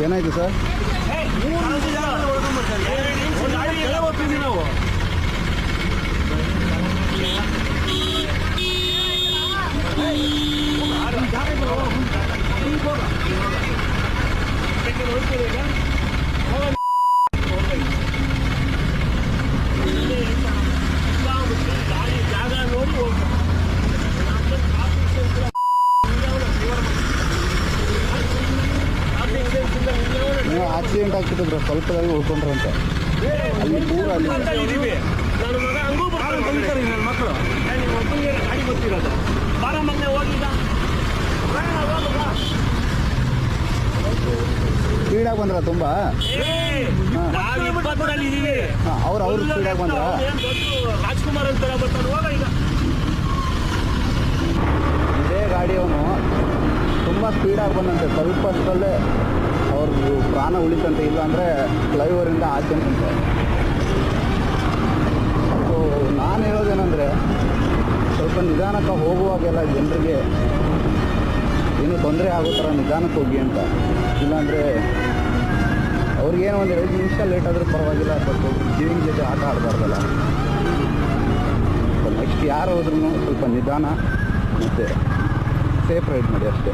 ಏನಾಯ್ತು ಸರ್? ನಾವು ಜಾಗ ನೋಡಿ ನೀವು ಆಕ್ಸಿಡೆಂಟ್ ಆಗ್ತಿದ್ರು ಸ್ವಲ್ಪದಾಗಿ ಉಳ್ಕೊಂಡ್ರಂತೆ ಅಲ್ಲಿ ಪೂರ ಅಲ್ಲಿ ನಾನು ಮಗ ಹಂಗೂ ಬರ್ತಾರೆ ನನ್ನ ಮಕ್ಕಳು ನಿಮ್ಮ ಒಬ್ಬನಿಗೆ ಗಾಡಿ ಗೊತ್ತಿರೋದು ಬಾರ ಮೊನ್ನೆ ಹೋಗಿದ್ದ ಸ್ಪೀಡಾಗಿ ಬಂದ್ರ ತುಂಬಾ ಅವ್ರು ಸ್ಪೀಡಾಗಿ ಬಂದ್ರ ರಾಜ್ಕುಮಾರ್ ಅಂತಾರ ಬರ್ತಾನೆ ಹೋಗ ಈಗ ಇದೇ ಗಾಡಿಯವನು ತುಂಬ ಸ್ಪೀಡಾಗಿ ಬಂದಂತೆ ಸ್ವಲ್ಪ ಅಷ್ಟರಲ್ಲೇ ಅವ್ರದ್ದು ಪ್ರಾಣ ಉಳಿತಂತೆ, ಇಲ್ಲ ಅಂದರೆ ಫ್ಲೈಓವರಿಂದ ಆಚೆ ಅಂತಂತೆ. ಸೊ ನಾನು ಹೇಳೋದೇನೆಂದರೆ ಸ್ವಲ್ಪ ನಿಧಾನಕ್ಕೆ ಹೋಗುವಾಗೆಲ್ಲ ಜನರಿಗೆ ಏನೂ ತೊಂದರೆ ಆಗೋ ಥರ ನಿಧಾನಕ್ಕೆ ಹೋಗಿ ಅಂತ, ಇಲ್ಲಾಂದರೆ ಅವ್ರಿಗೇನು ಒಂದು 2 ನಿಮಿಷ ಲೇಟ್ ಆದರೂ ಪರವಾಗಿಲ್ಲ, ಸ್ವಲ್ಪ ಜೀವಿನ ಜೊತೆ ಆಟ ಆಡಬಾರ್ದಲ್ಲ. ನೆಕ್ಸ್ಟ್ ಯಾರು ಹೋದ್ರೂ ಸ್ವಲ್ಪ ನಿಧಾನ ಮತ್ತು ಸೇಫ್ ರೈಡ್ ಮಾಡಿ ಅಷ್ಟೇ.